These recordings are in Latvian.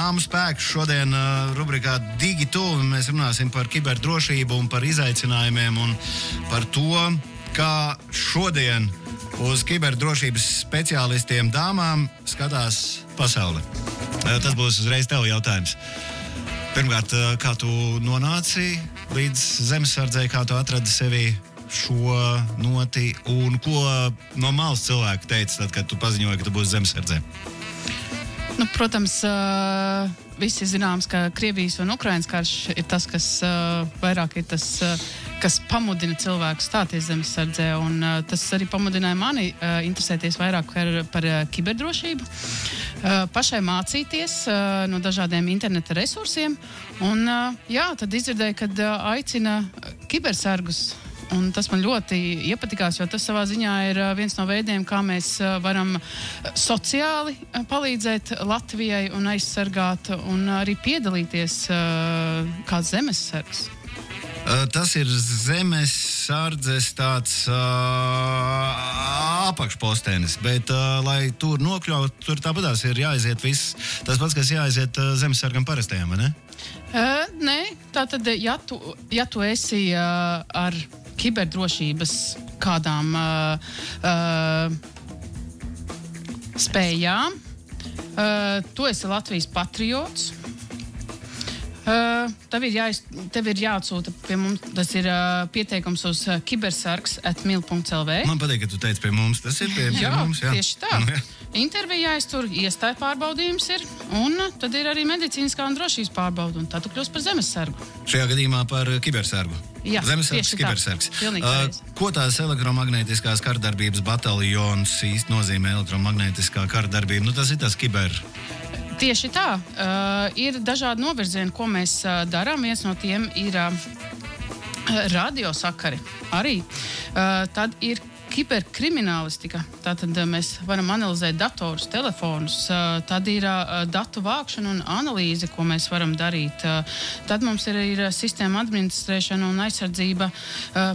dāmu spēks. Šodien rubrikā Digitu mēs runāsim par kiberdrošību un par izaicinājumiem un par to, kā šodien uz kiberdrošības speciālistiem dāmām skatās pasaule. Tas būs uzreiz tev jautājums. Pirmkārt, kā tu nonāci līdz zemesardzei, kā tu atradi sevi šo noti un ko no malas cilvēki teica tad, kad tu paziņoji, ka tu būsi zemesardzē? Nu, protams, visi zināms, ka Krievijas un Ukrainas karš ir tas, kas vairāk ir tas, kas pamudina cilvēku stāties zemesardzē, un tas arī pamudināja mani interesēties vairāk par kiberdrošību, pašai mācīties no dažādiem interneta resursiem, un tad izdzirdēju, kad aicina kibersargus. Un tas man ļoti iepatikās, jo tas savā ziņā ir viens no veidiem, kā mēs varam sociāli palīdzēt Latvijai un aizsargāt un arī piedalīties kā zemesargs. Tas ir zemesardzes tāds apakšpostenis, bet, lai tur nokļaut, tur tāpatās ir jāaiziet viss. Tas pats, kas jāaiziet zemesargam parastajam, vai ne? Nē, tātad, ja tu esi ar kiberdrošības kādām spējām, tu esi Latvijas patriots. Tev ir jāatsūta pie mums, tas ir pieteikums uz kibersargs@mil.lv. Man patīk, ka tu teici pie mums, tas ir pie mums, jā. Tieši tā. Intervijā tur iestāja pārbaudījums ir, un tad ir arī medicīniskā un drošības pārbauda, un tad tu kļūsi par zemesargu. Šajā gadījumā par kibersargu. Jā, zemesargs, tieši kibersargs. Tā. Ko tās elektromagnētiskās kardarbības bataljons īsti nozīmē elektromagnētiskā kardarbība? Nu, tas ir tas kiber. Tieši tā. Ir dažādi novirzieni, ko mēs darām. Viens no tiem ir radiosakari arī. Tad ir kiberkriminālistika. Tātad mēs varam analizēt datorus, telefonus. Tad ir datu vākšana un analīze, ko mēs varam darīt. Tad mums ir sistēma administrēšana un aizsardzība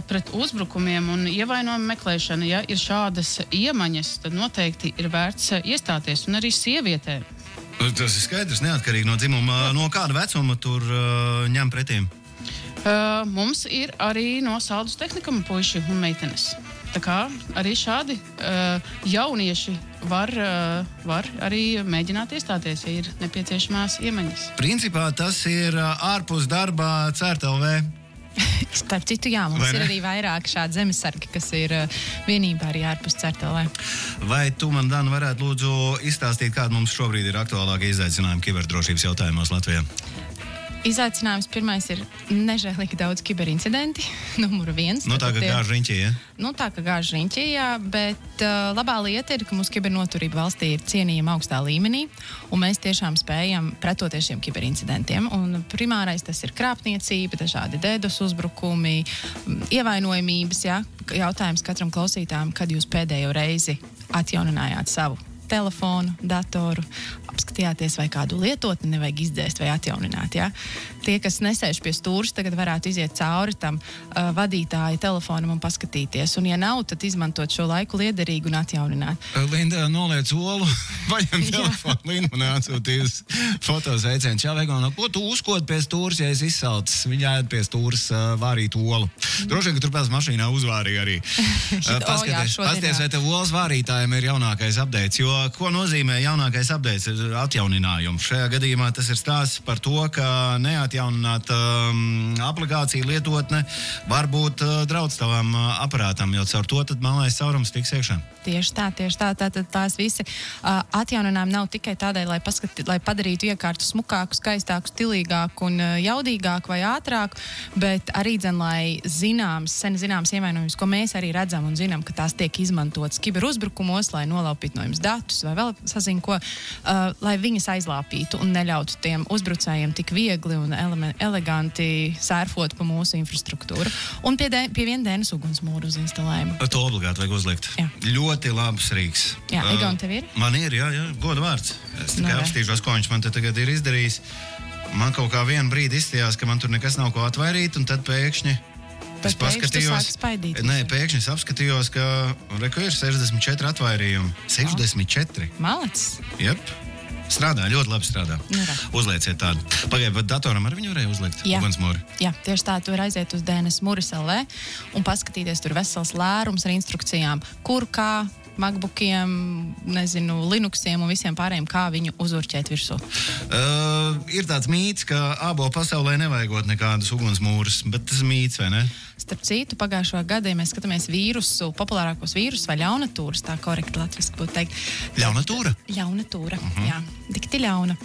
pret uzbrukumiem un ievainojumu meklēšana. Ja ir šādas iemaņas, tad noteikti ir vērts iestāties, un arī sievietēm. Tas ir skaidrs, neatkarīgi no dzimuma. No kāda vecuma tur ņem pretīm? Mums ir arī no Saldus tehnikuma puiši un meitenes. Tā kā arī šādi jaunieši var arī mēģināt iestāties, ja ir nepieciešamās iemaņas. Principā tas ir ārpus darba CERT.LV. Starp citu, jā, mums ir arī vairāk šādi zemesargi, kas ir vienībā arī ārpus CERT.LV. Vai tu man, Dana, varētu lūdzu izstāstīt, kāda mums šobrīd ir aktuālākie izaicinājumi kiberdrošības jautājumos Latvijā? Izaicinājums pirmais ir nežēlīgi daudz kiberincidenti, numuru 1. Nu tā, ka gāž riņķī, ja? Nu tā, ka gāž riņķī, jā, bet labā lieta ir, ka mūsu kibernoturība valstī ir cienījama augstā līmenī, un mēs tiešām spējam pretoties šiem kiberincidentiem. Un primārais tas ir krāpniecība, dažādi DDoS uzbrukumi, ievainojamības, jā. Jautājums katram klausītājam, kad jūs pēdējo reizi atjauninājāt savu telefonu, datoru, apskatījāties, vai kādu lietotni nevajag izdzēst vai atjaunināt. Ja? Tie, kas nesēž pie stūres, tagad varētu iziet cauri tam vadītāja telefonam un paskatīties. Un, ja nav, tad izmantot šo laiku liederīgi un atjaunināt. Linda, noliec olu, paņem telefonu, Linda man atsūtīs fotos veicienus. Jā, Vegona, ko tu uzkod pie stūres, ja es izsalcis? Viņa ēd pie stūres vārīt olu. Droši vien, ka turpēc mašīnā uzvārīja arī. Pasties, vai tev olas vārītājiem ir jaunākais updates, jo ko nozīmē jaunākais updates ir atjauninājums. Šajā gadījumā tas ir stāsts par to, ka neatjaunināta aplikācija lietotne var būt draudz tavam aparātam, jo caur to tad malais caurums tiks iekšā. Tieši tā. Tātad tās visi atjauninājumi nav tikai tādēļ, lai padarītu iekārtu smukāku, skaistāku, stilīgāku un jaudīgāku vai ātrāku, bet arī lai sen zināms ievainojums, ko mēs arī redzam un zinām, ka tās tiek izmantotas kiberuzbrukumos, lai nolaupītu no jums datus vai vēl sazin ko, lai viņas aizlāpītu un neļautu tiem uzbrucējiem tik viegli un eleganti sērfot pa mūsu infrastruktūru. Un pie viena dienas ugunsmūru uzinstalējumu. To obligāti vajag uzlikt. Jā. Ļoti labs rīks. Jā, Egon, tev ir? Man ir, jā, goda vārds. Es tikai apstīšos, ko viņš man te tagad ir izdarījis. Man kaut kā vienu brīdi izstījās, ka man tur nekas nav ko atvairīt, un tad pēkšņi es paskatījos. Pēkšņi es apskatījos, ka ir 64 atvairījumi. 64. Malacis. Jep. Strādā, ļoti labi strādā. Uzlieciet tādu. Pagaidiet, bet datoram arī viņu varēja uzliekt ugunsmūri? Jā, tieši tā, tu vari aiziet uz DNS Muris LV un paskatīties tur vesels lērums ar instrukcijām, kur kā MacBookiem, nezinu, Linuxiem un visiem pārējiem, kā viņu uzurķēt virsū. Ir tāds mīts, ka abo pasaulē nevajagot nekādus ugunsmūrus, bet tas mīts, vai ne? Starp citu, pagājušo gadu, ja mēs skatāmies vīrusu, populārākos vīrusus vai ļaunatūras, tā korekti latviski būtu teikt. Ļaunatūra? Ļaunatūra, jā, dikti ļauna.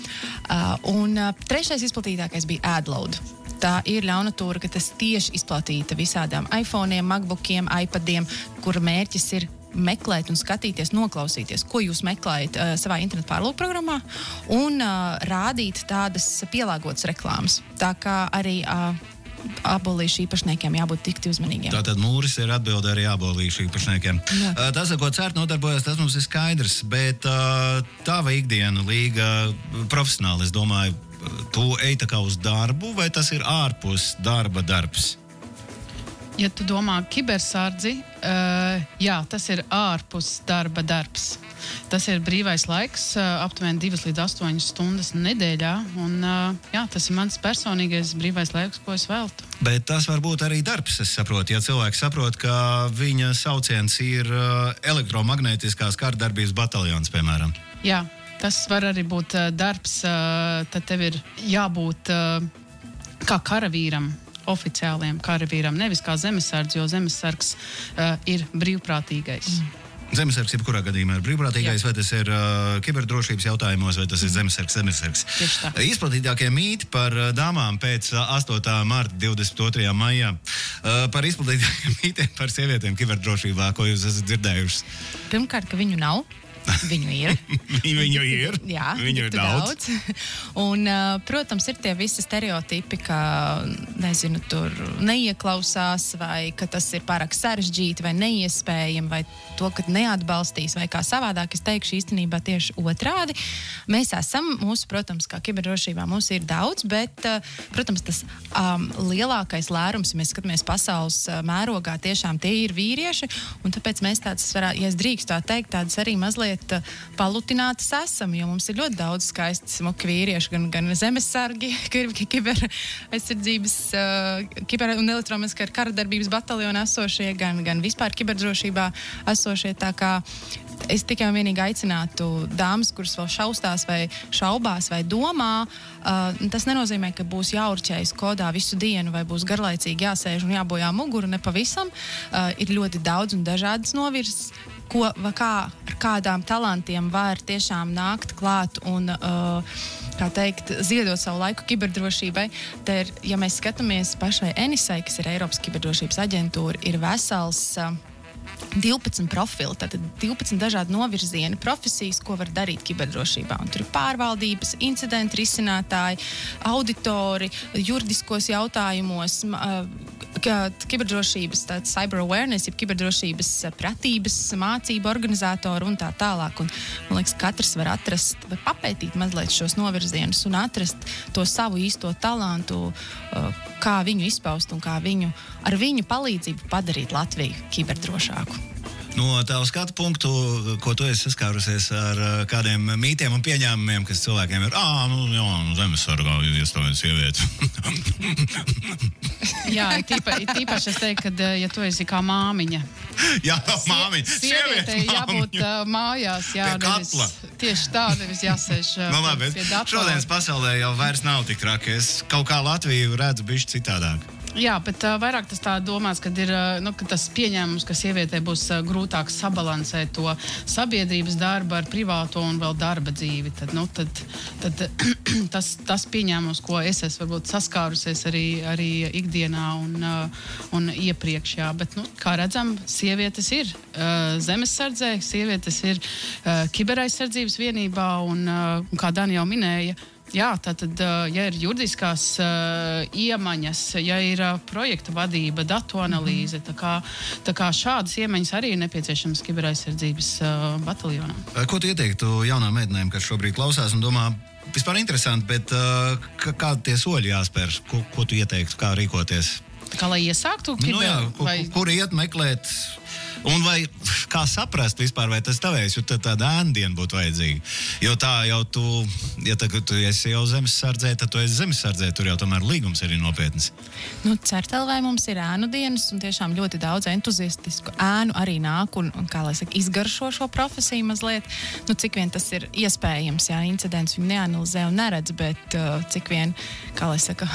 Un trešais izplatītākais bija AdLoad. Tā ir ļaunatūra, ka tas tieši izplatīta visādām iPhoneiem, MacBookiem, iPadiem, kura mērķis ir meklēt un skatīties, noklausīties, ko jūs meklējat savā internetu pārlūkprogrammā un rādīt tādas pielāgotas reklāmas. Tā kā arī abolīšu īpašniekiem jābūt tikti uzmanīgiem. Tātad mūris ir atbilde arī abolīšu īpašniekiem. Tas, ar ko CERT nodarbojas, tas mums ir skaidrs, bet tava ikdiena līga profesionāli, es domāju, tu ej tā kā uz darbu, vai tas ir ārpus darba darbs? Ja tu domā kibersardzi, jā, tas ir ārpus darba darbs. Tas ir brīvais laiks, aptuveni 2 līdz 8 stundas nedēļā, un jā, tas ir mans personīgais brīvais laiks, ko es veltu. Bet tas var būt arī darbs, es saprotu. Ja cilvēks saprot, ka viņa sauciens ir elektromagnētiskās kārdarbības bataljons, piemēram. Jā, tas var arī būt darbs, tad tev ir jābūt kā karavīram, oficiāliem karavīram, nevis kā zemesardze, jo zemesargs ir brīvprātīgais. Zemesargs jebkurā gadījumā ir brīvprātīgais, vai tas ir kiberdrošības jautājumos, vai tas ir zemesargs. Tieši tā. Izplatītākie mīti par dāmām pēc 8. marta 22. maijā. Par izplatītākiem mītiem par sievietēm kiberdrošībā, ko jūs esat dzirdējuši? Pirmkārt, ka viņu nav. Viņu ir. Viņu ir. Jā, viņu ir daudz. Un, protams, ir tie visi stereotipi, ka, nezinu, tur neieklausās, vai ka tas ir pārāk sarežģīti, vai neiespējami, vai to, ka neatbalstīs, vai kā savādāk. Es teikšu īstenībā tieši otrādi. Mēs esam, protams, kā kiberdrošībā mums ir daudz, bet, protams, tas lielākais lērums, ja mēs skatāmies pasaules mērogā, tiešām tie ir vīrieši, un tāpēc mēs tāds, ja es drīkstu tā teikt, tādas arī mazliet palutinātas esam, jo mums ir ļoti daudz skaisti smuki vīrieši, gan zemesargi, kiberaizsardzības, kiber un elektromagnetiskas karadarbības bataljonā esošie, gan vispār kiberdrošībā esošie, tā kā es tikai un vienīgi aicinātu dāmas, kuras vēl šaustās vai šaubās vai domā, tas nenozīmē, ka būs jāurķējas kodā visu dienu vai būs garlaicīgi jāsēž un jābojā muguru, ne pavisam. Ir ļoti daudz un dažādas novirzes, ar kādām talantiem var tiešām nākt klāt un, kā teikt, ziedot savu laiku kiberdrošībai. Te ir, ja mēs skatāmies pašai ENISA, kas ir Eiropas kiberdrošības aģentūra, ir vesels 12 profili, tātad 12 dažādi novirzieni profesijas, ko var darīt kiberdrošībā. Un tur ir pārvaldības, incidentu risinātāji, auditori, juridiskos jautājumos, kiberdrošības, tāds cyber awareness, jeb kiberdrošības pratības, mācību organizatori un tā tālāk. Un, man liekas, katrs var atrast, vai papētīt mazliet šos novirzienus un atrast to savu īsto talantu, kā viņu izpaust un kā ar viņu palīdzību padarīt Latviju kiberdrošāku. No tavu skatu punktu, ko tu esi saskārusies ar kādiem mītiem un pieņēmumiem, kas cilvēkiem ir, zemesargā, iestāvēs sievieti. Jā, tīpaši es teiktu, ka, ja tu esi kā māmiņa. Jā, māmiņa. Sievietei jābūt mājās, jā, pie katla. Tieši tā, nevis jāsēž labi, pie datora. Šodienas pasaulē jau vairs nav tik traki. Es kaut kā Latviju redzu bišķi citādāk. Jā, bet vairāk tas tā domās, ka ir ka tas pieņēmums, ka sievietei būs grūtāk sabalansēt to sabiedrības darbu ar privāto un vēl darba dzīvi. Tad tas pieņēmums, ko es esmu varbūt saskārusies arī ikdienā un iepriekš. Jā. Bet, kā redzam, sievietes ir zemesardzē, sievietes ir kiberaizsardzības vienībā un kā Dani jau minēja, jā, tātad, ja ir juridiskās iemaņas, ja ir projekta vadība, datu analīze, tā kā šādas iemaņas arī ir nepieciešamas kiberaizsardzības bataljonā. Ko tu ieteiktu jaunām meitenēm, kas šobrīd klausās un domā, vispār interesanti, bet kādi tie soļi jāspēr? Ko tu ieteiktu, kā rīkoties? Kā lai iesāktu? Kur iet meklēt? Un vai kā saprast vispār, vai tas tavējs, jo tāda ēndiena būtu vajadzīga. Jo tā jau tu, ja tu esi jau zemessardzē, tad tu esi zemessardzē, tur jau tomēr līgums ir nopietns. Nu, CERTLV mums ir ēnu dienas, un tiešām ļoti daudz entuziastisku ēnu arī nāk un kā lai saka, izgaršo šo profesiju mazliet. Nu, cik vien tas ir iespējams, jā, incidents viņi neanalizē un neredz, bet cik vien, kā lai saka,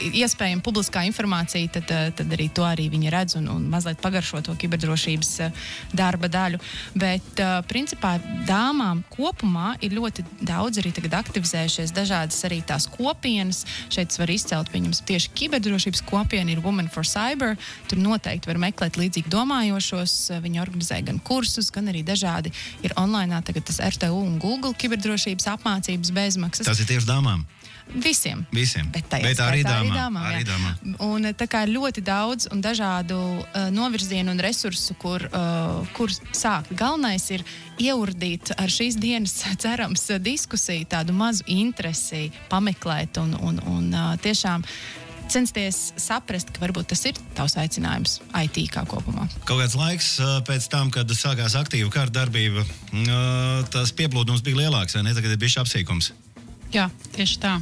iespējama publiskā informācija, tad arī to arī viņi redz un mazliet pagaršo to kiberdrošības darba daļu. Bet, principā, dāmām kopumā ir ļoti daudz arī tagad aktivizējušies dažādas arī tās kopienas. Šeit var izcelt, pieņems, tieši kiberdrošības kopiena ir Women for Cyber. Tur noteikti var meklēt līdzīgi domājošos. Viņi organizē gan kursus, gan arī dažādi ir online. Tagad tas RTU un Google kiberdrošības apmācības bezmaksas. Tas ir tieši dāmām? Visiem. Bet arī dāmām. Un tā kā ir ļoti daudz un dažādu novirzienu un resursu, kur sākt. Galvenais ir ieurdīt ar šīs dienas, cerams, diskusiju, tādu mazu interesi, pameklēt un tiešām censties saprast, ka varbūt tas ir tavs aicinājums IT kā kopumā. Kaut kāds laiks pēc tam, kad sākās aktīva kārtdarbība, tas pieplūdums bija lielāks, vai ne? Tagad ir bišķi apsīkums. Jā, tieši tā,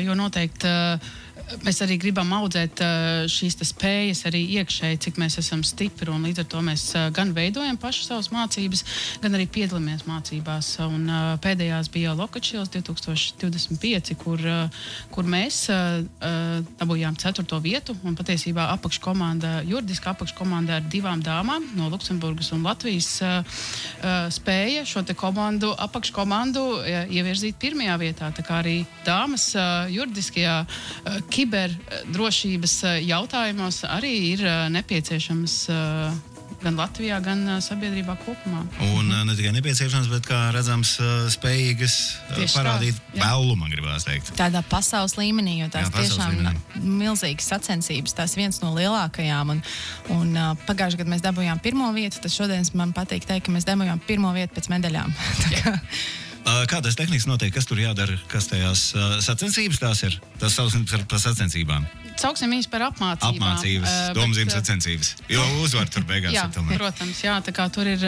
jo noteikti mēs arī gribam audzēt šīs spējas arī iekšēji, cik mēs esam stipri, un līdz ar to mēs gan veidojam paši savas mācības, gan arī piedalāmies mācībās. Un pēdējās bija Lokačils 2025, kur mēs dabūjām 4. vietu, un patiesībā juridiska apakškomanda ar 2 dāmām no Luksemburgas un Latvijas spēja šo te apakškomandu ievirzīt 1. vietā. Tā kā arī dāmas juridiskajā kiberdrošības jautājumos arī ir nepieciešamas gan Latvijā, gan sabiedrībā kopumā. Un ne tikai nepieciešams, bet, kā redzams, spējīgas parādīt vēlu, man gribās teikt. Tādā pasaules līmenī, jo tās tiešām milzīgas sacensības, tās viens no lielākajām. Un pagājušajā gadā mēs dabūjām 1. vietu, tad šodien man patīk teikt, ka mēs dabūjām 1. vietu pēc medaļām. Kādas tehnikas notiek? Kas tur jādara? Kas tajās sacensības tās ir? Tas saucam par sacensībām. Sauksim viņus par apmācībām. Apmācības, domzīmes sacensības. Jo uzvar tur beigās. Jā, protams, jā. Tā kā tur ir...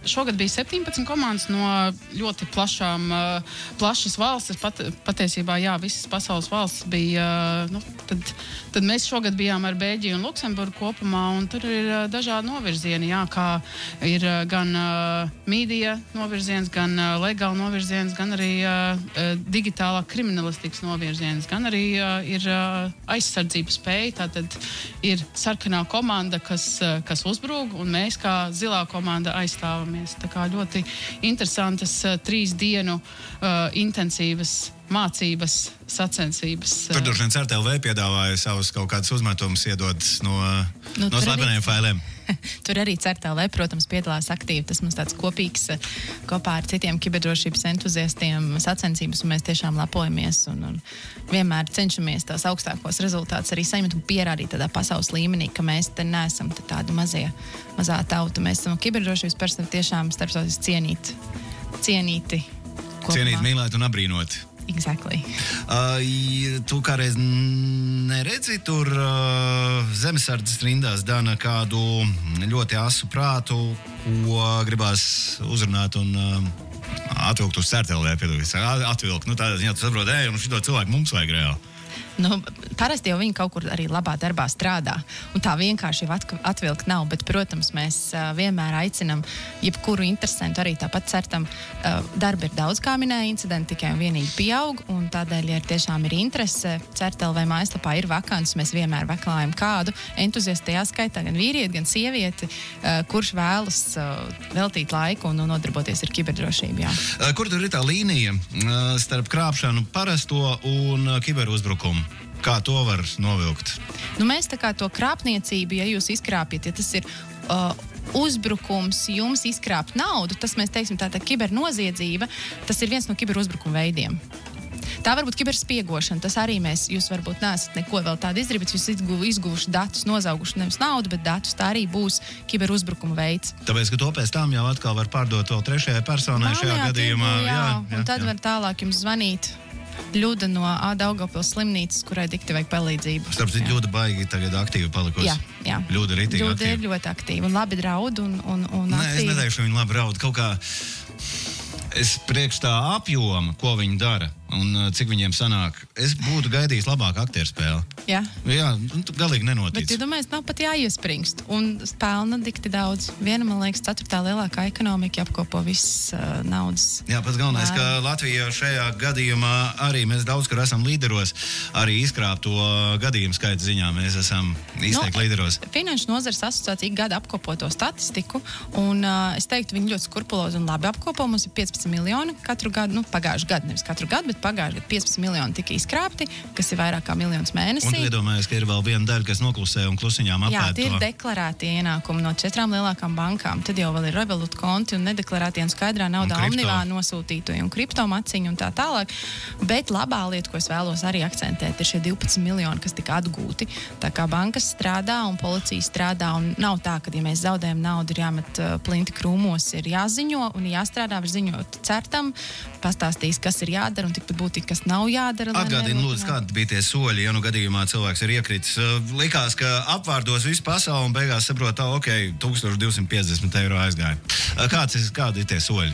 Šogad bija 17 komandas no ļoti plašas valstis. Patiesībā, jā, visas pasaules valstis bija... Tad mēs šogad bijām ar Bēļģiju un Luksemburgu kopumā, un tur ir dažādi novirzieni, jā, kā ir gan mīdija novirziens, gan legāla novirziens, gan arī digitālā kriminalistikas novirziens, gan arī ir aizsardzības spēja. Tātad ir sarkanā komanda, kas uzbrūk, un mēs kā zilā komanda aizstāvamies. Tā kā ļoti interesantas 3 dienu intensīvas mācības, sacensības. Tur droši vien CERTLV piedāvāja savus kaut kādus uzmetumus iedot no slepeniem failiem. Tur arī CERTLV, protams, piedalās aktīvi. Tas mums tāds kopīgs, kopā ar citiem kiberdrošības entuziastiem sacensības, un mēs tiešām lepojamies un vienmēr cenšamies tās augstākos rezultātus arī saņemt un pierādīt tādā pasaules līmenī, ka mēs te neesam tāda mazā tauta. Mēs esam kiberdrošības perspektīvi tiešām starptautiski cienīti kopumā. Cienīt, mīlēt un abrīnot. Exactly. Tu kādreiz neredzi tur zemesardzes rindās Dana kādu ļoti asu prātu, ko gribās uzrunāt un atvilkt uz CERTLV, atvilkt. Nu, tādā ziņā tu saproti, un šito cilvēku mums vajag reāli. Nu, parasti jau viņi kaut kur arī labā darbā strādā, un tā vienkārši atvilkt nav, bet, protams, mēs vienmēr aicinam jebkuru interesantu, arī tāpat certam, darba ir daudz, kā minēja incidenti, tikai un vienīgi pieaug, un tādēļ, ja tiešām ir interese, CERTLV mājaslapā ir vakants, mēs vienmēr meklējam kādu entuziastu, tajā skaitā gan vīrieti, gan sievieti, kurš vēlas veltīt laiku un nodarboties ar kiberdrošību, jā. Kur tur ir tā līnija starp krāpšanu parasto un kiberuzbrukumu? Kā to var novilkt? Nu, mēs tā kā to krāpniecību, ja jūs izkrāpjat, ja tas ir uzbrukums jums izkrāpt naudu, tas mēs teiksim tā kibernoziedzība, tas ir viens no kiberuzbrukuma veidiem. Tā var būt kiberspiegošana, tas arī jūs varbūt neesat neko vēl tādu izdarīt, jūs izguvuši datus, nozauguši nevis naudu, bet datus, tā arī būs kiberuzbrukuma veids. Tāpēc, ka to pēc tam jau atkal var pārdot vēl 3. personai šajā gadījumā. Jā, un tad var tālāk jums zvanīt Ļuda no Daugavpils slimnīcas, kurai dikti vajag palīdzību. Starp citu, Ļuda baigi tagad aktīvi palikusi. Jā. Ļuda ir itīgi aktīvi. Ļuda ir ļoti aktīva un labi draud un Nē, aktīvi. es neteikšu, viņi labi raud. Kaut kā es priekš tā apjoma, ko viņi dara un cik viņiem sanāk, es būtu gaidījis labāku aktieru spēli. Jā. Jā, galīgi nenotic. Bet, iedomājies, nav pat jāiespringst. Un pelna dikti daudz. Viena, man liekas, 4. lielākā ekonomika apkopo visas naudas. Jā, pats galvenais, ka Latvija šajā gadījumā arī mēs daudz, kur esam līderos, arī izkrāpto gadījumu skaita ziņā mēs esam izteikti līderos. Finanšu nozares asociācija ik gadu apkopo to statistiku, un es teiktu, viņi ļoti skrupulozi un labi apkopo. Mums ir 15 miljoni katru gadu, pagājuši gadu, nevis katru gadu, bet pagājuši gadu 15 miljoni tika izkrāpti, kas ir vairāk kā miljons mēnesī. Un tu iedomājies, ka ir vēl viena daļa, kas noklusē un klusiņām apēd to. Jā, tie ir deklarētie ienākumi no 4 lielākām bankām. Tad jau vēl ir Revolut konti un nedeklarētie un skaidrā naudā Omnivā nosūtīto un kripto maciņu un tā tālāk. Bet labā lieta, ko es vēlos arī akcentēt, ir šie 12 miljoni, kas tika atgūti. Tā kā bankas strādā un policija strādā, un nav tā, ka, ja mēs zaudējam naudu, ir jāmet plinti krūmos, ir jāziņo un jāstrādā, var ziņot certam, pastāstīs, kas ir jādara un tikpat būtīgi, kas nav jādara. Atgādini, lūdzu, kādi bija tie soļi, ja nu gadījumā cilvēks ir iekritis. Likās, ka apvārdos visu pasauli un beigās saprot, ok, 1250 eiro aizgāja. Kādi ir tie soļi?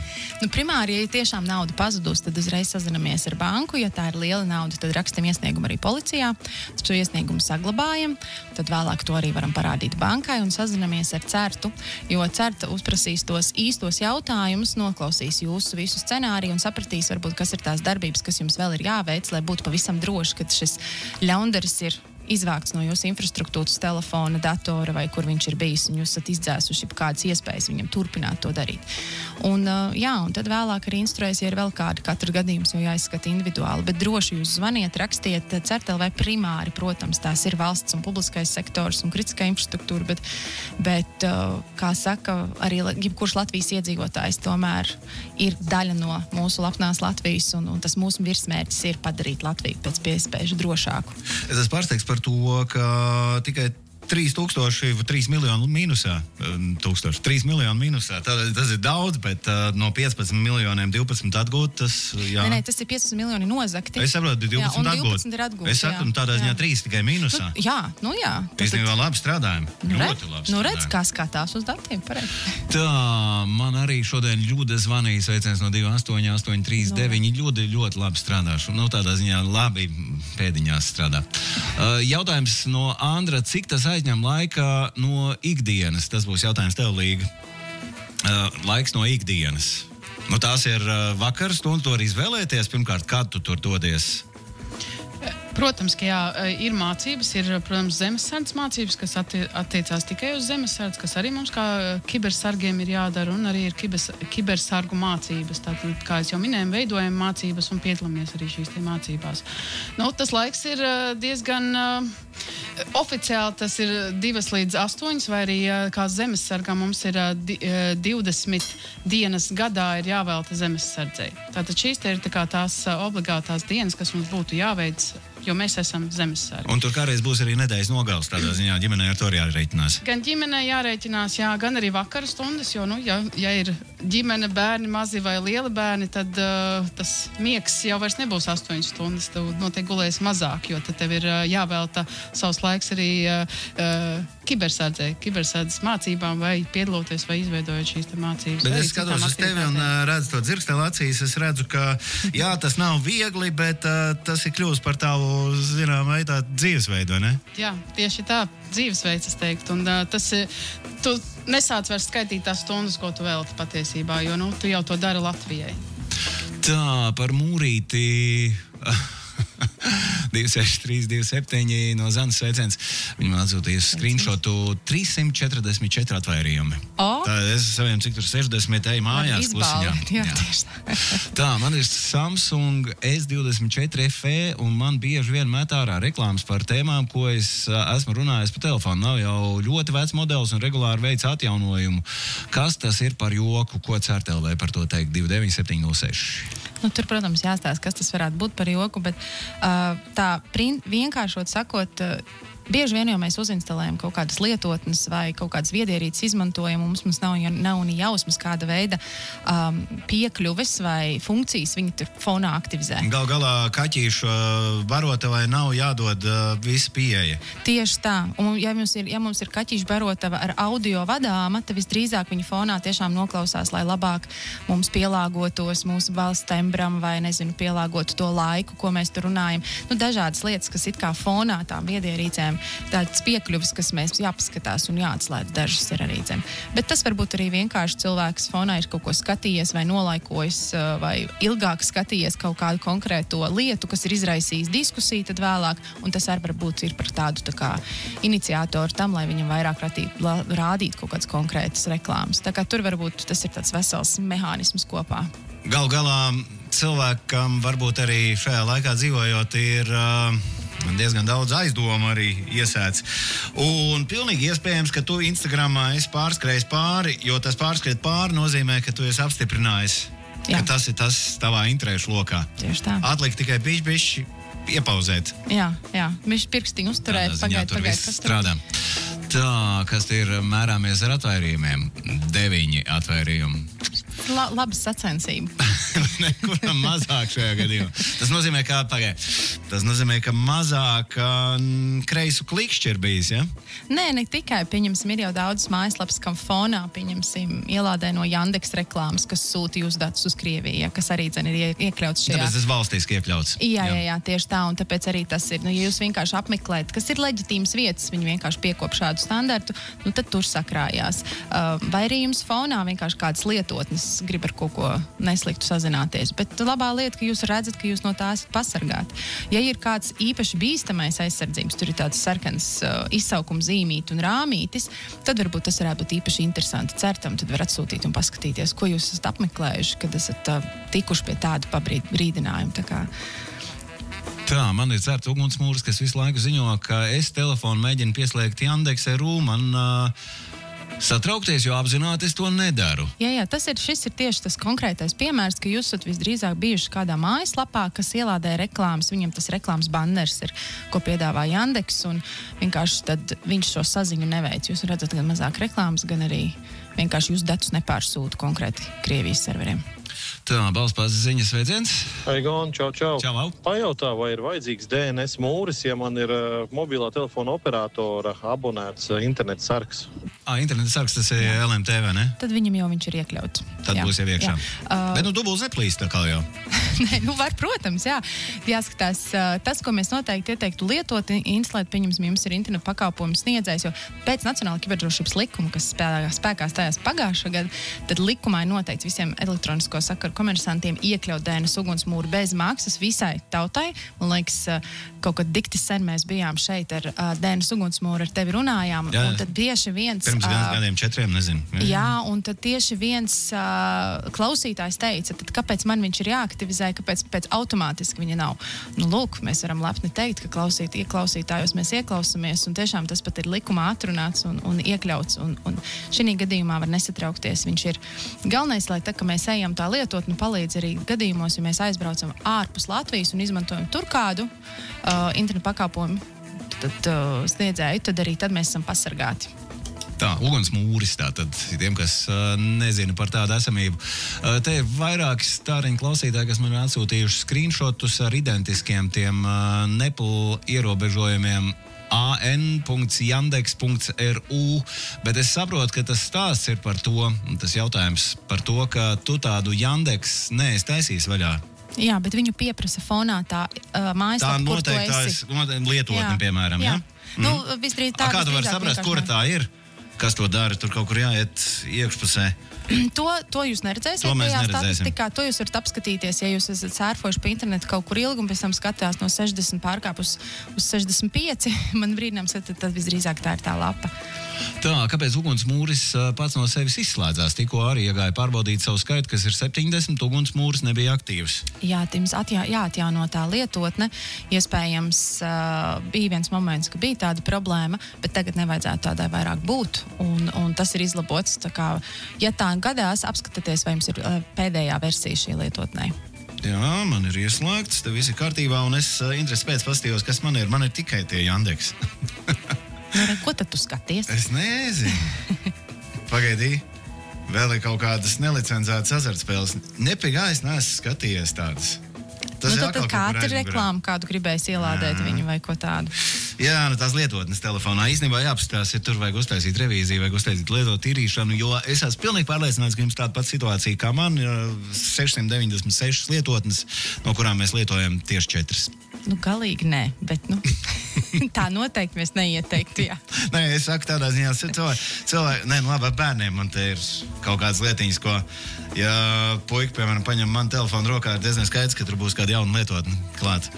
Primāri, ja tiešām nauda pazudus, tad uzreiz sazinamies ar banku. Ja tā ir liela nauda, tad rakstam iesniegumu arī policijā. Tad šo iesniegumu saglabājam. Tad vēlāk to arī varam parādīt bankai un sazinamies ar certu. Jo certa uzprasīs tos īstos jautājumus, noklausīs jūsu visu scenāriju un sapratīs, varbūt, kas ir tās darbības, kas jums vēl ir jāveic, lai būtu pavisam droši, ka šis ļaundaris ir izvākts no jūsu infrastruktūras, telefona, datora vai kur viņš ir bijis, un jūs esat izdzēsuši kādas iespējas viņam turpināt to darīt. Un tad vēlāk arī instruēs, ja ir vēl kādi katru gadījumus, jo jāizskata individuāli, bet droši jūs zvaniet, rakstiet, CERTLV primāri, protams, tās ir valsts un publiskais sektors un kritiskā infrastruktūra, bet kā saka, arī jebkurš Latvijas iedzīvotājs tomēr ir daļa no mūsu labnās Latvijas, un tas mūsu virsmērķis ir padarīt Latviju pēc iespēju drošāku. Es esmu pārsteigts par to, ka tikai 3 miljonu mīnusā. 3 miljonu mīnusā. Tas ir daudz, bet no 15 miljoniem 12 atgūt, tas, jā. Nē, tas ir 15 miljoni nozakti. Es saprotu, 12 atgūt. Ir atgūt. Es saku, tādā ziņā 3 tikai mīnusā. Jā. Īstenībā labi strādājam. Ļoti labi strādājam. Redz, kā skatās uz datiem, pareizi. Tā, man arī šodien Ļuda zvanīja, sveiciens no 28839. Ļuda ļoti labi strādāšu. Tādā ziņā labi pēdiņās strādā. Jautājums no Andra, cik tas aizņem laika no ikdienas? Tas būs jautājums tev, Līga. Laiks no ikdienas. Tās ir vakar stundas, to arī izvēlēties. Pirmkārt, kad tu tur dodies? Protams, ka jā, ir mācības, ir, protams, zemesardzes mācības, kas attiecās tikai uz zemesardzi, kas arī mums kā kibersargiem ir jādara, un arī ir kibersargu mācības. Tātad, kā es jau minēju, veidojam mācības un piedalāmies arī šīs tie mācībās. Tas laiks ir diezgan oficiāli, tas ir 2 līdz 8, vai arī kā zemesargam mums ir 20 dienas gadā ir jāvelta zemesardzei. Tātad šīs te ir tās obligātās dienas, kas mums būtu jāveic, jo mēs esam zemesargi. Un tur kādreiz būs arī nedēļas nogals, tādā ziņā ģimenei ar to jārēķinās. Gan ģimenei jārēķinās, jā, gan arī vakara stundas, jo, ja ir ģimene, bērni, mazi vai lieli bērni, tad tas miegs jau vairs nebūs 8 stundas, tu noteikti gulēsi mazāk, jo tad tev ir jāvelta savs laiks arī kibersardzes mācībām vai piedaloties vai izveidojot šīs te mācības. Bet es skatos uz tevi un redzu to dzirkstēlu acīs, es redzu, ka jā, tas nav viegli, bet tas ir kļūst par tavu, zinām, veidā dzīvesveidu, ne? Jā, tieši tā, dzīvesveids, es teiktu. Un tu nesāc vairs skaitīt tās stundas, ko tu velti patiesībā, jo, tu jau to dari Latvijai. Tā, par mūrīti... 26327 no Zanas sveiciens. Viņam atsūtīja screenshotu 344 atvairījumi. Tā es saviem, cik tur 60 eju mājās klusiņā. Tā, man ir Samsung S24 FE un man bieži vien met ārā reklāmas par tēmām, ko es esmu runājis pa telefonu. Nav jau ļoti vecs modelis un regulāri veic atjaunojumu. Kas tas ir par joku? Ko CERTLV par to teikt? 29706. Tur, protams, jāstāsta, kas tas varētu būt par joku, bet tā vienkāršot sakot, Bieži vien jau mēs uzinstalējam kaut kādas lietotnes vai kaut kādas viedierīces izmantojam, mums nav ni jausmas kāda veida piekļuves vai funkcijas viņi tur fonā aktivizē. Gal galā kaķīšu barotavai nav jādod visa pieeja. Tieši tā. Un ja mums ir kaķīšu barotava ar audio vadāma, tad visdrīzāk viņa fonā tiešām noklausās, lai labāk mums pielāgotos mūsu balss tembram vai, nezinu, pielāgotu to laiku, ko mēs tur runājam. Dažādas lietas, kas it kā fonā tām viedierīcēm, tāds piekļuvis, kas mēs jāpaskatās un jāatslēdz dažas ir arī dzem. Bet tas varbūt arī vienkārši cilvēks fonā ir kaut ko skatījies vai nolaikojis vai ilgāk skatījies kaut kādu konkrēto lietu, kas ir izraisījis diskusiju tad vēlāk, un tas arī varbūt ir par tādu tā kā iniciātoru tam, lai viņam vairāk rādīt kaut kādas konkrētas reklāmas. Tā kā tur varbūt tas ir tāds vesels mehānisms kopā. Gal galā cilvēkam varbūt arī šajā laikā dzīvojot ir diezgan daudz aizdomu arī iesēts. Un pilnīgi iespējams, ka tu Instagramā esi pārskrējis pāri, jo tas pārskriet pāri nozīmē, ka tu esi apstiprinājis, ka tas ir tas tavā interešu lokā. Tieši tā. Atliek tikai bišķi iepauzēt. Jā. Viņš pirkstiņu uzturēt, pagaid, kas strādā. Tā, kas ir mērāmies ar atvairījumiem? 9 atvairījumi. Laba sacensība. Nekuram mazāk šajā gadījumā. Tas nozīmē, ka mazāk kreisu klikšķi ir bijis, ja? Nē, ne tikai. Pieņemsim, ir jau daudz mājaslapas, kam fonā, pieņemsim, ielādē no Yandex reklāmas, kas sūta jūs datus uz Krieviju, kas arī ir iekļauts šajā. Tāpēc tas valstiski iekļauts. Jā, tieši tā, un tāpēc arī tas ir, ja jūs vienkārši apmeklējat, kas ir leģitīmas vietas, viņi vienkārši piekop šādu standartu, tad tur sakrājās. Vai arī jums fonā vienkārši kādas lietotnes grib ar kaut ko nesliktu sazināties, bet labā lieta, ka jūs redzat, ka jūs no tā esat pasargāti. Ja ir kāds īpaši bīstamais aizsardzības, tur ir tāds sarkans izsaukuma zīmīti un rāmītis, tad varbūt tas varētu būt īpaši interesanti certam, tad var atsūtīt un paskatīties, ko jūs esat apmeklējuši, kad esat tikuši pie tādu brīdinājumu. Tā, man ir certa ugunsmūris, kas visu laiku ziņo, ka es telefonu mēģinu pieslēgt Yandex.ru, man satraukties, jo apzināti es to nedaru. Jā, šis ir tieši tas konkrētais piemērs, ka jūs esat visdrīzāk bijuši kādā mājaslapā, kas ielādē reklāmas, viņam tas reklāmas banners ir, ko piedāvā Yandex, un vienkārši tad viņš šo saziņu neveic. Jūs redzat gan mazāk reklāmas, gan arī vienkārši jūs datus nepārsūta konkrēti Krievijas serveriem. Tā, balspāzes ziņas sveiciens. Aigon, čau. Čau. Pajautā, vai ir vajadzīgs DNS mūris, ja man ir mobilā telefona operatora abonēts interneta sargs? Interneta sargs, tas ir LMT, vai ne? Tad viņam jau viņš ir iekļauts. Tad būs jau iekšā. Bet dubults neplīst tā kā jau. Nē, var, protams, jā. Jāskatās, tas, ko mēs noteikti ieteiktu lietot, instalēt, pieņemsim, jums ir internetu pakalpojumu sniedzējs, jo pēc Nacionāla kiberdrošības likuma, kas spēkā stājās pagājušā gada, tad likumā ir noteikts visiem elektronisko sakaru komersantiem iekļaut DNS ugunsmūru bez maksas visai tautai. Man liekas, kaut kad dikti sen mēs bijām šeit ar DNS ugunsmūru, ar tevi runājām. Jā. Un tad tieši viens... Pirms gadiem 4, nezinu. Jā, un tad tieši viens klausītājs teica, tad kāpēc man viņš ir jāaktivizē, kāpēc automātiski viņa nav. Lūk, mēs varam lepni teikt, ka klausītājos mēs ieklausamies, un tiešām tas pat ir likumā atrunāts un iekļauts. Un šī gadījumā var nesatraukties. Viņš ir galvenais, lai tā, ka mēs ejam tā lietotni, palīdz arī gadījumos, ja mēs aizbraucam ārpus Latvijas un izmantojam tur kādu internetu pakalpojumu sniedzēju, tad arī tad mēs esam pasargāti. Tā, ugunsmūris tātad, tiem, kas nezina par tādu esamību. Te ir vairāki stāriņu klausītāji, kas man ir atsūtījuši screenshotus ar identiskiem tiem Nepal ierobežojumiem an.yandex.ru, bet es saprotu, ka tas stāsts ir par to, tas jautājums par to, ka tu tādu Yandex neesi taisījis vaļā. Jā, bet viņu pieprasa fonā tā mājaslapa, kur tu esi. Tā noteikti lietotne, piemēram, jā? Visdrīz tā. Kā tu vari saprast, kura tā ir? Kas to dara? Tur kaut kur jāiet iekšpusē. To jūs neredzēsiet. To mēs neredzēsim. Statistikā, to jūs varat apskatīties, ja jūs esat sērfojuši pa internetu kaut kur ilgi un pēc tam skatījās no 60 pārkāp uz 65. Man brīdinājums, ka tad visdrīzāk tā ir tā lapa. Tā, kāpēc ugunsmūris pats no sevis izslēdzās? Tikko arī iegāja pārbaudīt savu skaitu, kas ir 70, ugunsmūris nebija aktīvs. Jā, jums jāatjauno tā lietotne. Iespējams, bija viens moments, ka bija tāda problēma, bet tagad nevajadzētu tādai vairāk būt. Un tas ir izlabots. Tā kā, ja tā gadās, apskatieties, vai jums ir pēdējā versija šī lietotnē. Jā, man ir ieslēgts, te viss ir kārtībā, un es interesi pēc paskatījos, kas man ir. Man ir tikai tie Jandeks. Ko tad tu skaties? Es nezinu. Pagaidī, vēl ir kaut kādas nelicenzētas azartspēles. Nepagājis, neesmu skatījies tādas. Tas Tad kāda ir reklāma, kādu gribēs ielādēt viņu vai ko tādu? Jā, tās lietotnes telefonā. Īstenībā jāapstās, ja tur vajag uztaisīt revīziju, vajag uztaisīt lietotu tīrīšanu, jo es esmu pilnīgi pārliecināts, ka jums tāda pati situācija kā man ir 696 lietotnes, no kurām mēs lietojam tieši 4. Galīgi nē, bet tā noteikti mēs neieteiktu, jā. Nē, es saku tādā ziņā, cilvēki, labi, ar bērniem man te ir kaut kādas lietiņas, ko, ja puika, piemēram, paņem man telefonu rokā, ir diezgan skaidrs, ka tur būs kāda jauna lietotne klāt.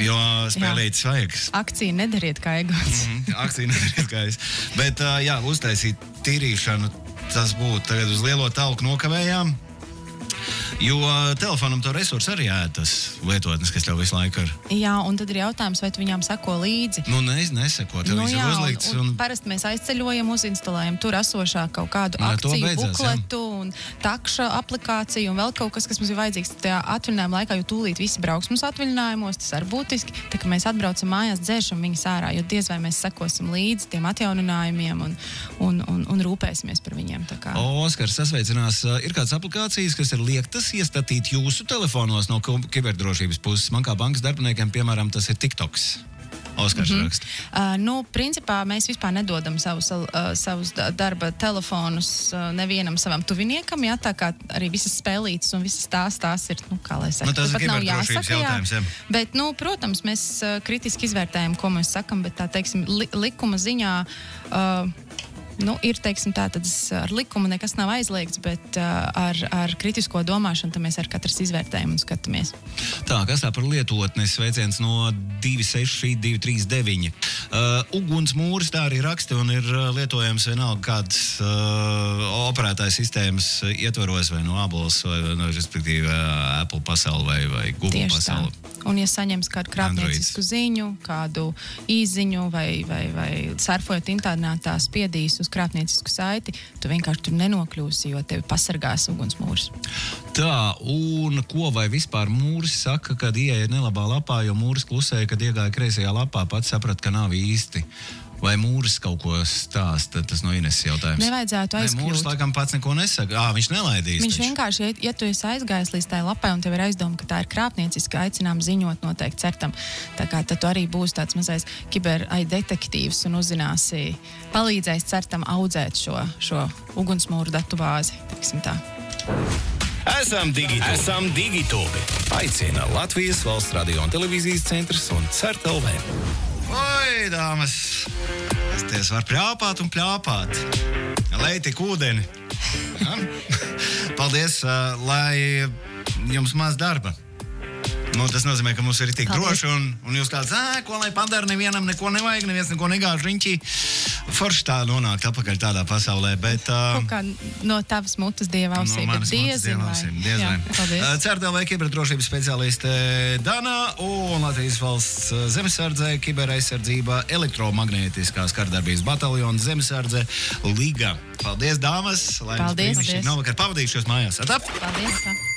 Jo spēlītas vajag. Akcija nedariet kā egots. Akcija nedariet kā es. Bet, jā, uztaisīt tīrīšanu, tas būtu tagad uz lielo talku nokavējām. Jo telefonam to resursu arī ēd tas lietotnes, kas tev visu laiku ir. Jā, un tad ir jautājums, vai tu viņām seko līdzi. Neseko. Tev viss ir uzlikts. Un parasti mēs aizceļojam, uzinstalējam tur esošā kaut kādu akciju, bukletu un takša aplikāciju un vēl kaut kas mums ir vajadzīgs tajā atvaļinājuma laikā, jo tūlīt visi brauks mums atvaļinājumos, tas ir būtiski. Tā kā mēs atbraucam mājās, dzēršam viņas ārā, jo diez vai mēs sekosim līdzi tiem atjauninājumiem un rūpēsimies par viņiem. Oskars sasveicinās. Ir kādas aplikācijas, kas ir liektas iestatīt jūsu telefonos no kiberdrošības puses. Man kā bankas darbiniekiem, piemēram, tas ir TikToks. Oskars raksta. Principā mēs vispār nedodam savus darba telefonus nevienam savam tuviniekam, jā, tā kā arī visas spēlītes un visas tās ir, kā lai saka, tas ir kiberdrošības jautājums, jā. Bet, protams, mēs kritiski izvērtējam, ko mēs sakam, bet tā, teiksim, likuma ziņā ir, teiksim, tātad ar likumu nekas nav aizliegts, bet ar kritisko domāšanu mēs ar katrs izvērtējam un skatāmies. Tā, kas tā par lietotni? Sveiciens no 26239. Ugunsmūris tā arī raksta un ir lietojams vienalga kādas operētājas sistēmas ietvaros vai no Abolas vai, respektīvi, Apple pasauli vai Google tieši pasauli. Tā. Un, ja saņems kādu krāpniecisku ziņu, kādu īziņu vai surfojot internetā spiedīs uz krāpniecisku saiti, tu vienkārši tur nenokļūsi, jo tevi pasargās ugunsmūris. Tā, un ko vai vispār mūris saka, kad ieeja nelabā lapā, jo mūris klusēja, kad iegāja kreisajā lapā, pats saprat, ka nav īsti. Vai mūris kaut ko stāsta? Tas no Ineses jautājums. Nevajadzētu aizkļūt. Mūris laikam pats neko nesaka. Viņš nelaidīs. Viņš vienkārši, ja tu esi aizgājis līdz tai lapai un tev ir aizdoma, ka tā ir krāpnieciska, aicinām ziņot noteikti certam. Tā kā tad tu arī būsi tāds mazais detektīvs un uzzināsi, palīdzēs certam audzēt šo ugunsmūru datu bāzi, teiksim tā. Esam digitūbi. Aicina Latvijas Valsts radio un televīzijas centrs un CERT LV. Oi, dāmas! Es var pļāpāt un pļāpāt. Lai tik ūdeni. Paldies, lai jums maz darba. Tas nozīmē, ka mums ir tik droši un jūs tāds, ko lai padara, nevienam neko nevajag, neviens neko negāž riņķī. Forši tā nonākt apakaļ tādā pasaulē, bet... Kaut kā no tavas mutes dieva ausī, bet diezin vai. CERT LV kiberdrošības speciāliste Dana un Latvijas Valsts zemesardze, kiberaizsardzība, elektromagnētiskās kardarbības bataljona zemesardze Liga. Paldies, dāmas! Lai paldies! Novakar pavadījušos mājās. Atap! Paldies!